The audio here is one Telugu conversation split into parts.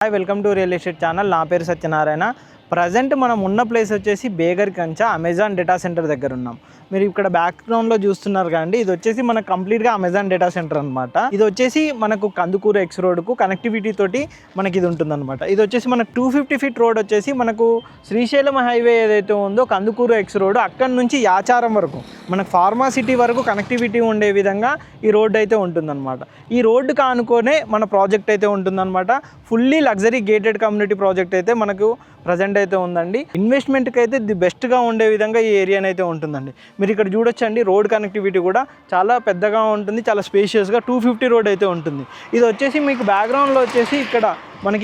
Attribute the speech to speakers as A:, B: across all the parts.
A: Hi welcome to real estate channel. నా పేరు సత్యనారాయణ. ప్రజెంట్ మనం ఉన్న ప్లేస్ వచ్చేసి బేగర్ కంచ అమెజాన్ డేటా సెంటర్ దగ్గర ఉన్నాం. మీరు ఇక్కడ బ్యాక్గ్రౌండ్లో చూస్తున్నారు కానీ ఇది వచ్చేసి మనకు కంప్లీట్గా అమెజాన్ డేటా సెంటర్ అనమాట. ఇది వచ్చేసి మనకు కందుకూరు ఎక్స్ రోడ్కు కనెక్టివిటీ తోటి మనకి ఇది ఉంటుందన్నమాట. ఇది వచ్చేసి మనకు 250 ఫీట్ రోడ్ వచ్చేసి మనకు శ్రీశైలం హైవే ఏదైతే ఉందో కందుకూరు ఎక్స్ రోడ్ అక్కడి నుంచి యాచారం వరకు మనకు ఫార్మాసిటీ వరకు కనెక్టివిటీ ఉండే విధంగా ఈ రోడ్డు అయితే ఉంటుందన్నమాట. ఈ రోడ్డు కానుకొనే మన ప్రాజెక్ట్ అయితే ఉంటుందన్నమాట. Fully luxury gated community project అయితే మనకు ప్రజెంట్ అయితే ఉందండి. ఇన్వెస్ట్మెంట్కి అయితే ది బెస్ట్గా ఉండే విధంగా ఈ ఏరియా అయితే ఉంటుందండి. మీరు ఇక్కడ చూడొచ్చండి, రోడ్ కనెక్టివిటీ కూడా చాలా పెద్దగా ఉంటుంది, చాలా స్పేషియస్గా 250 రోడ్ అయితే ఉంటుంది. ఇది వచ్చేసి మీకు బ్యాక్గ్రౌండ్లో వచ్చేసి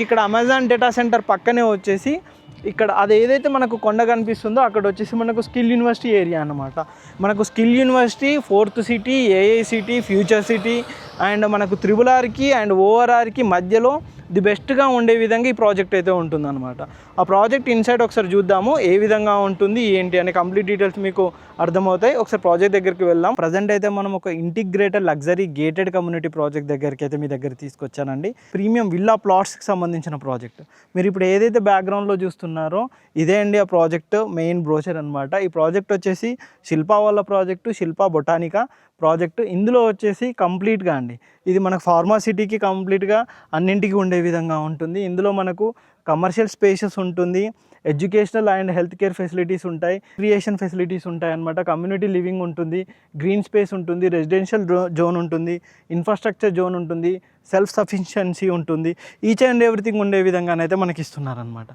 A: ఇక్కడ అమెజాన్ డేటా సెంటర్ పక్కనే వచ్చేసి ఇక్కడ అది ఏదైతే మనకు కొండ కనిపిస్తుందో అక్కడ వచ్చేసి మనకు స్కిల్ యూనివర్సిటీ ఏరియా అన్నమాట. మనకు skill university, 4th city, AI city, future city and మనకు త్రిబుల్-ఆర్కి అండ్ ఓఆర్ఆర్కి మధ్యలో ది బెస్ట్గా ఉండే విధంగా ఈ ప్రాజెక్ట్ అయితే ఉంటుందన్నమాట. ఆ ప్రాజెక్ట్ ఇన్సైడ్ ఒకసారి చూద్దాము, ఏ విధంగా ఉంటుంది ఏంటి అనే కంప్లీట్ డీటెయిల్స్ మీకు అర్థమవుతాయి. ఒకసారి ప్రాజెక్ట్ దగ్గరికి వెళ్దాం. ప్రజెంట్ అయితే మనం ఒక integrated luxury gated community project దగ్గరికి అయితే మీ దగ్గర తీసుకొచ్చానండి. ప్రీమియం విల్లా ప్లాట్స్కి సంబంధించిన ప్రాజెక్ట్. మీరు ఇప్పుడు ఏదైతే బ్యాక్గ్రౌండ్లో చూస్తున్నారో ఇదే అండి ఆ ప్రాజెక్ట్ మెయిన్ బ్రోచర్ అనమాట. ఈ ప్రాజెక్ట్ వచ్చేసి శిల్పా వాళ్ళ ప్రాజెక్టు, శిల్పా బొటానికా ప్రాజెక్టు. ఇందులో వచ్చేసి కంప్లీట్గా అండి ఇది మనకు ఫార్మాసిటీకి కంప్లీట్గా అన్నింటికి ఉండే విధంగా ఉంటుంది. ఇందులో మనకు కమర్షియల్ స్పేసెస్ ఉంటుంది, educational and health care facilities ఉంటాయి, క్రియేషన్ ఫెసిలిటీస్ ఉంటాయి అన్నమాట. కమ్యూనిటీ లివింగ్ ఉంటుంది, గ్రీన్ స్పేస్ ఉంటుంది, రెసిడెన్షియల్ జోన్ ఉంటుంది, ఇన్ఫ్రాస్ట్రక్చర్ జోన్ ఉంటుంది, సెల్ఫ్ సఫిషియన్సీ ఉంటుంది. ఈచ్ అండ్ ఎవ్రీథింగ్ ఉండే విధంగానైతే మనకి ఇస్తున్నారనమాట.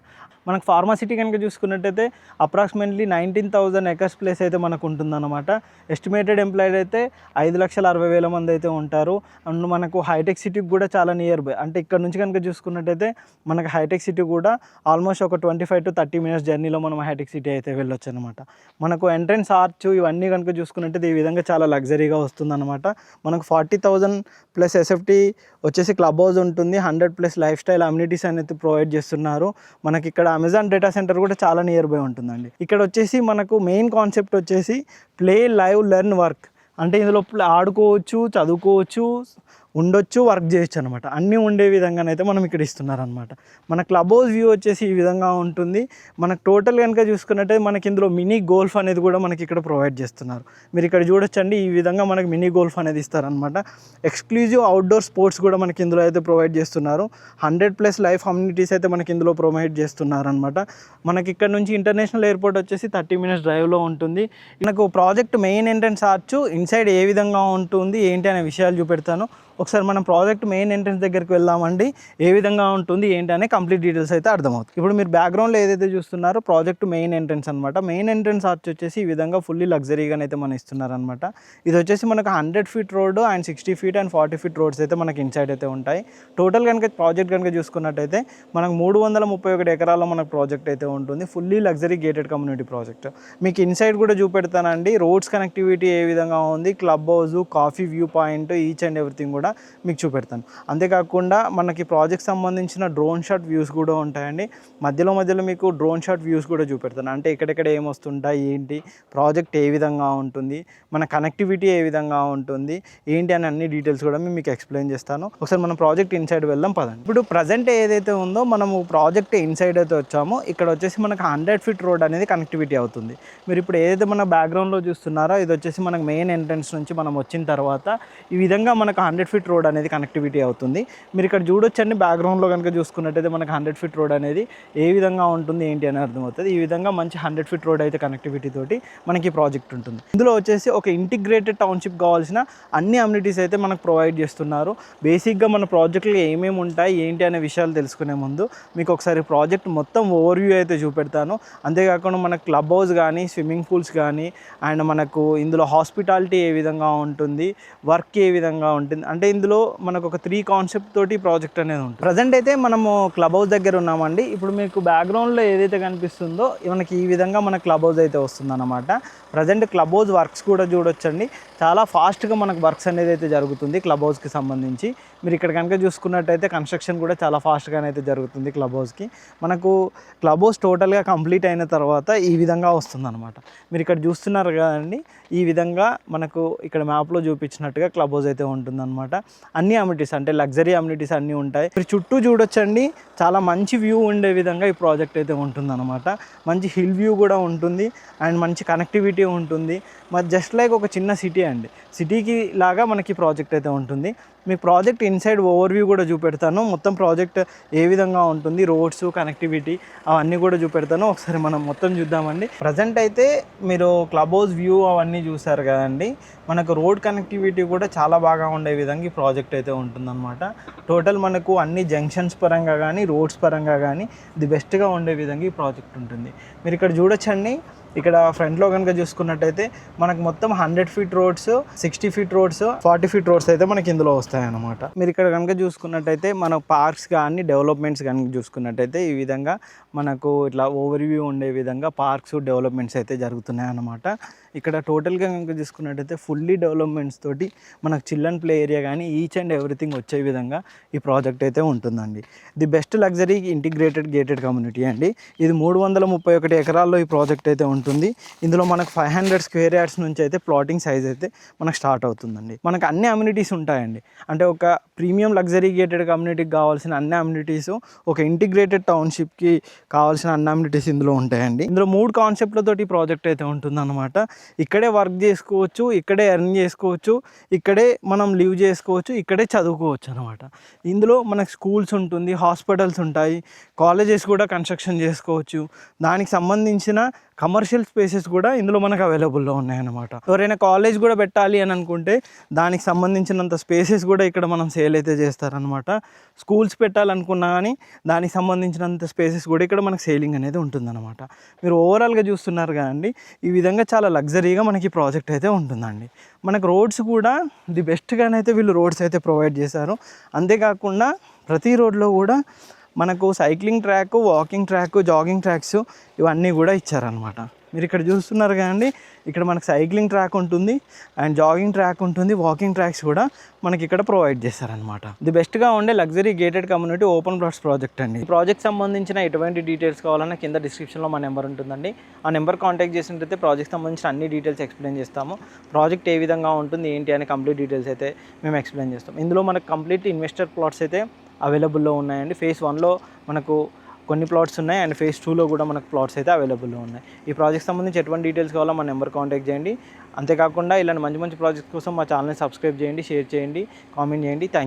A: మనకు ఫార్మాసిటీ కనుక చూసుకున్నట్టయితే అప్రాక్సిమేట్లీ 19,000 ఎకర్స్ ప్లేస్ అయితే మనకు ఉంటుందన్నమాట. ఎస్టిమేటెడ్ ఎంప్లాయిడ్ అయితే 5,60,000 మంది అయితే ఉంటారు. అండ్ మనకు హైటెక్ సిటీకి కూడా చాలా నియర్ బై, అంటే ఇక్కడ నుంచి కనుక చూసుకున్నట్టయితే మనకు హైటెక్ సిటీ కూడా ఆల్మోస్ట్ ఒక 25 to 30 minutes జర్నీలో మనం హైటెక్ సిటీ అయితే వెళ్ళొచ్చు అనమాట. మనకు ఎంట్రన్స్ ఆర్చ్ ఇవన్నీ కనుక చూసుకున్నట్టయితే ఈ విధంగా చాలా లగ్జరీగా వస్తుందన్నమాట. మనకు 40,000 ప్లస్ ఎస్ఎఫ్టీ వచ్చేసి క్లబ్ హౌస్ ఉంటుంది, 100+ లైఫ్ స్టైల్ అమ్యూనిటీస్ అనేది ప్రొవైడ్ చేస్తున్నారు. మనకి ఇక్కడ అమెజాన్ డేటా సెంటర్ కూడా చాలా నియర్ బై ఉంటుందండి. ఇక్కడ వచ్చేసి మనకు మెయిన్ కాన్సెప్ట్ వచ్చేసి ప్లే, లైవ్, లెర్న్, వర్క్. అంటే ఇందులో ఆడుకోవచ్చు, చదువుకోవచ్చు, ఉండొచ్చు, వర్క్ చేయొచ్చు అనమాట. అన్నీ ఉండే విధంగానైతే మనం ఇక్కడ ఇస్తున్నారనమాట. మన క్లబ్ హౌస్ వ్యూ వచ్చేసి ఈ విధంగా ఉంటుంది. మనకు టోటల్ కనుక చూసుకున్నట్టయితే మనకి ఇందులో మినీ గోల్ఫ్ అనేది కూడా మనకి ఇక్కడ ప్రొవైడ్ చేస్తున్నారు. మీరు ఇక్కడ చూడొచ్చండి, ఈ విధంగా మనకి మినీ గోల్ఫ్ అనేది ఇస్తారనమాట. ఎక్స్క్లూజివ్ అవుట్డోర్ స్పోర్ట్స్ కూడా మనకి ఇందులో అయితే ప్రొవైడ్ చేస్తున్నారు. 100+ లైఫ్ కమ్యూనిటీస్ అయితే మనకి ఇందులో ప్రొవైడ్ చేస్తున్నారనమాట. మనకి ఇక్కడ నుంచి ఇంటర్నేషనల్ ఎయిర్పోర్ట్ వచ్చేసి 30 minutes డ్రైవ్లో ఉంటుంది. మనకు project main entrance arch inside ఏ విధంగా ఉంటుంది ఏంటి అనే విషయాలు చూపెడతాను. ఒకసారి మనం ప్రాజెక్ట్ మెయిన్ ఎంట్రన్స్ దగ్గరికి వెళ్దామండి, ఏ విధంగా ఉంటుంది ఏంటి అనే కంప్లీట్ డీటెయిల్స్ అయితే అర్థమవుతుంది. ఇప్పుడు మీరు బ్యాక్గ్రౌండ్లో ఏదైతే చూస్తున్నారో ప్రాజెక్ట్ మెయిన్ ఎంట్రన్స్ అనమాట. మెయిన్ ఎంట్రన్స్ ఆర్చ్ వచ్చేసి ఈ విధంగా ఫుల్లీ లగ్జరీగానైతే మనం ఇస్తున్నారనమాట. ఇది వచ్చేసి మనకు 100 feet road and 60 feet and 40 feet roads అయితే మనకి ఇన్సైడ్ అయితే ఉంటాయి. టోటల్ కనుక ప్రాజెక్ట్ కనుక చూసుకున్నట్టయితే మనకు 331 ఎకరాల్లో మనకు ప్రాజెక్ట్ అయితే ఉంటుంది. Fully luxury gated community project. మీకు ఇన్సైడ్ కూడా చూపెడతానండి, రోడ్స్ కనెక్టివిటీ ఏ విధంగా ఉంది, club house, coffee view point, each and everything కూడా మీకు చూపెడతాను. అంతేకాకుండా మనకి ప్రాజెక్ట్ సంబంధించిన డ్రోన్ షాట్ వ్యూస్ కూడా ఉంటాయండి. మధ్యలో మీకు డ్రోన్ షాట్ వ్యూస్ కూడా చూపెడతాను. అంటే ఎక్కడెక్కడ ఏమొస్తుంటాయి ఏంటి, ప్రాజెక్ట్ ఏ విధంగా ఉంటుంది, మన కనెక్టివిటీ ఏ విధంగా ఉంటుంది ఏంటి అని అన్ని డీటెయిల్స్ కూడా మీకు ఎక్స్ప్లెయిన్ చేస్తాను. ఒకసారి మనం ప్రాజెక్ట్ ఇన్సైడ్ వెళ్దాం పదండి. ఇప్పుడు ప్రజెంట్ ఏదైతే ఉందో మనము ప్రాజెక్ట్ ఇన్సైడ్ అయితే వచ్చామో ఇక్కడ వచ్చేసి మనకు 100 feet రోడ్ అనేది కనెక్టివిటీ అవుతుంది. మీరు ఇప్పుడు ఏదైతే మన బ్యాక్గ్రౌండ్లో చూస్తున్నారో ఇది వచ్చేసి మనకు మెయిన్ ఎంట్రన్స్ నుంచి మనం వచ్చిన తర్వాత ఈ విధంగా మనకు 100 feet రోడ్ అనేది కనెక్టివిటీ అవుతుంది. మీరు ఇక్కడ చూడొచ్చండి, బ్యాక్గ్రౌండ్లో కనుక చూసుకున్నట్టయితే మనకు 100 feet రోడ్ అనేది ఏ విధంగా ఉంటుంది ఏంటి అని అర్థమవుతుంది. ఈ విధంగా మంచి 100 feet రోడ్ అయితే కనెక్టివిటీ తోటి మనకి ప్రాజెక్ట్ ఉంటుంది. ఇందులో వచ్చేసి ఒక ఇంటిగ్రేటెడ్ టౌన్షిప్ కావాల్సిన అన్ని అమ్యూనిటీస్ అయితే మనకు ప్రొవైడ్ చేస్తున్నారు. బేసిక్గా మన ప్రాజెక్టులు ఏమేమి ఉంటాయి ఏంటి అనే విషయాలు తెలుసుకునే ముందు మీకు ఒకసారి ప్రాజెక్ట్ మొత్తం ఓవర్వ్యూ అయితే చూపెడతాను. అంతేకాకుండా మనకు క్లబ్ హౌస్ కానీ, స్విమ్మింగ్ పూల్స్ కానీ అండ్ మనకు ఇందులో హాస్పిటాలిటీ ఏ విధంగా ఉంటుంది, వర్క్ ఏ విధంగా ఉంటుంది, అంటే ఇందులో మనకు ఒక 3 కాన్సెప్ట్ తోటి ప్రాజెక్ట్ అనేది ఉంటుంది. ప్రజెంట్ అయితే మనము క్లబ్ హౌస్ దగ్గర ఉన్నామండి. ఇప్పుడు మీకు బ్యాక్గ్రౌండ్లో ఏదైతే కనిపిస్తుందో మనకి ఈ విధంగా మన క్లబ్ హౌస్ అయితే వస్తుందన్నమాట. ప్రజెంట్ క్లబ్ హౌస్ వర్క్స్ కూడా చూడొచ్చండి, చాలా ఫాస్ట్గా మనకు వర్క్స్ అనేది అయితే జరుగుతుంది క్లబ్ హౌస్కి సంబంధించి. మీరు ఇక్కడ కనుక చూసుకున్నట్టయితే కన్స్ట్రక్షన్ కూడా చాలా ఫాస్ట్గానే అయితే జరుగుతుంది క్లబ్ హౌస్కి. మనకు క్లబ్ హౌస్ టోటల్గా కంప్లీట్ అయిన తర్వాత ఈ విధంగా వస్తుందన్నమాట. మీరు ఇక్కడ చూస్తున్నారు కదండి, ఈ విధంగా మనకు ఇక్కడ మ్యాప్లో చూపించినట్టుగా క్లబ్ హౌస్ అయితే ఉంటుందన్నమాట. అనమాట. అన్ని అమ్యూనిటీస్ అంటే లగ్జరీ అమ్యూనిటీస్ అన్నీ ఉంటాయి. మీరు చుట్టూ చూడొచ్చండి, చాలా మంచి వ్యూ ఉండే విధంగా ఈ ప్రాజెక్ట్ అయితే ఉంటుందన్నమాట. మంచి హిల్ వ్యూ కూడా ఉంటుంది అండ్ మంచి కనెక్టివిటీ ఉంటుంది. మరి జస్ట్ లైక్ ఒక చిన్న సిటీ అండి, సిటీకి లాగా మనకి ప్రాజెక్ట్ అయితే ఉంటుంది. మీ ప్రాజెక్ట్ ఇన్సైడ్ ఓవర్వ్యూ కూడా చూపెడతాను. మొత్తం ప్రాజెక్ట్ ఏ విధంగా ఉంటుంది, రోడ్స్, కనెక్టివిటీ అవన్నీ కూడా చూపెడతాను. ఒకసారి మనం మొత్తం చూద్దామండి. ప్రజెంట్ అయితే మీరు క్లబ్ హౌస్ వ్యూ అవన్నీ చూసారు కదండి. మనకు రోడ్ కనెక్టివిటీ కూడా చాలా బాగా ఉండే విధంగా ఈ ప్రాజెక్ట్ అయితే ఉంటుందన్నమాట. టోటల్ మనకు అన్ని జంక్షన్స్ పరంగా కానీ రోడ్స్ పరంగా కానీ ది బెస్ట్గా ఉండే విధంగా ఈ ప్రాజెక్ట్ ఉంటుంది. మీరు ఇక్కడ చూడొచ్చండి, ఇక్కడ ఫ్రంట్లో కనుక చూసుకున్నట్టయితే మనకు మొత్తం 100 feet roads, 60 feet roads, 40 feet roads అయితే మనకి ఇందులో వస్తాయన్నమాట. మీరు ఇక్కడ కనుక చూసుకున్నట్టయితే మన పార్క్స్ కానీ డెవలప్మెంట్స్ కనుక చూసుకున్నట్టయితే ఈ విధంగా మనకు ఇట్లా ఓవర్వ్యూ ఉండే విధంగా పార్క్స్ డెవలప్మెంట్స్ అయితే జరుగుతున్నాయి అన్నమాట. ఇక్కడ టోటల్గా కనుక చూసుకున్నట్టయితే ఫుల్లీ డెవలప్మెంట్స్ తోటి మనకు చిల్డ్రన్ ప్లే ఏరియా కానీ ఈచ్ అండ్ ఎవ్రీథింగ్ వచ్చే విధంగా ఈ ప్రాజెక్ట్ అయితే ఉంటుందండి. The best luxury integrated gated community అండి. ఇది 331 ఎకరాల్లో ఈ ప్రాజెక్ట్ అయితే ఉంటుంది. ఇందులో మనకు 500 స్క్వేర్ యార్డ్స్ నుంచి అయితే ప్లాటింగ్ సైజ్ అయితే మనకు స్టార్ట్ అవుతుందండి. మనకు అన్ని అమ్యూనిటీస్ ఉంటాయండి. అంటే ఒక ప్రీమియం లగ్జరీ గేటెడ్ కమ్యూనిటీకి కావాల్సిన అన్ని అమ్యూనిటీస్, ఒక ఇంటిగ్రేటెడ్ టౌన్షిప్కి కావాల్సిన అన్ని అమ్యూనిటీస్ ఇందులో ఉంటాయండి. ఇందులో 3 కాన్సెప్ట్లతోటి ప్రాజెక్ట్ అయితే ఉంటుందన్నమాట. ఇక్కడే వర్క్ చేసుకోవచ్చు, ఇక్కడే ఎర్న్ చేసుకోవచ్చు, ఇక్కడే మనం లివ్ చేసుకోవచ్చు, ఇక్కడే చదువుకోవచ్చు అనమాట. ఇందులో మనకు స్కూల్స్ ఉంటుంది, హాస్పిటల్స్ ఉంటాయి, కాలేజెస్ కూడా కన్స్ట్రక్షన్ చేసుకోవచ్చు. దానికి సంబంధించిన కమర్షియల్ స్పేసెస్ కూడా ఇందులో మనకు అవైలబుల్లో ఉన్నాయన్నమాట. ఎవరైనా కాలేజ్ కూడా పెట్టాలి అని అనుకుంటే దానికి సంబంధించినంత స్పేసెస్ కూడా ఇక్కడ మనం సేల్ అయితే చేస్తారనమాట. స్కూల్స్ పెట్టాలనుకున్నా కానీ దానికి సంబంధించినంత స్పేసెస్ కూడా ఇక్కడ మనకు సేలింగ్ అనేది ఉంటుందన్నమాట. మీరు ఓవరాల్గా చూస్తున్నారు కదండి, ఈ విధంగా చాలా లగ్జరీగా మనకి ప్రాజెక్ట్ అయితే ఉంటుందండి. మనకు రోడ్స్ కూడా ది బెస్ట్గానైతే వీళ్ళు రోడ్స్ అయితే ప్రొవైడ్ చేశారు. అంతేకాకుండా ప్రతి రోడ్లో కూడా మనకు cycling track, walking track, jogging tracks ఇవన్నీ కూడా ఇచ్చారనమాట. మీరు ఇక్కడ చూస్తున్నారు కదండి, ఇక్కడ మనకు సైక్లింగ్ ట్రాక్ ఉంటుంది అండ్ జాగింగ్ ట్రాక్ ఉంటుంది, వాకింగ్ ట్రాక్స్ కూడా మనకి ఇక్కడ ప్రొవైడ్ చేశారనమాట. ది బెస్ట్గా ఉండే luxury gated community open plots project అండి. ఈ ప్రాజెక్ట్ సంబంధించిన ఎటువంటి డీటెయిల్స్ కావాలన్నా కింద డిస్క్రిప్షన్లో మా నెంబర్ ఉంటుందండి. ఆ నెంబర్ కాంటాక్ట్ చేసినట్టయితే ప్రాజెక్ట్ సంబంధించిన అన్ని డీటెయిల్స్ ఎక్స్ప్లెయిన్ చేస్తాము. ప్రాజెక్ట్ ఏ విధంగా ఉంటుంది ఏంటి అని కంప్లీట్ డీటెయిల్స్ అయితే మేము ఎక్స్ప్లెయిన్ చేస్తాం. ఇందులో మనకు కంప్లీట్ ఇన్వెస్టర్ ప్లాట్స్ అయితే అవైలబుల్లో ఉన్నాయండి. ఫేజ్ 1లో మనకు కొన్ని ప్లాట్స్ ఉన్నాయి అండ్ ఫేజ్ 2లో కూడా మనకు ప్లాట్స్ అయితే అవైలబుల్లో ఉన్నాయి. ఈ ప్రాజెక్ట్ సంబంధించి ఎటువంటి డీటెయిల్స్ కావాలో మా నెంబర్ కాంటాక్ట్ చేయండి. అంతేకాకుండా ఇలాంటి మంచి మంచి ప్రాజెక్ట్స్ కోసం మా ఛానల్ని సబ్స్క్రైబ్ చేయండి, షేర్ చేయండి, కామెంట్ చేయండి. Thank you.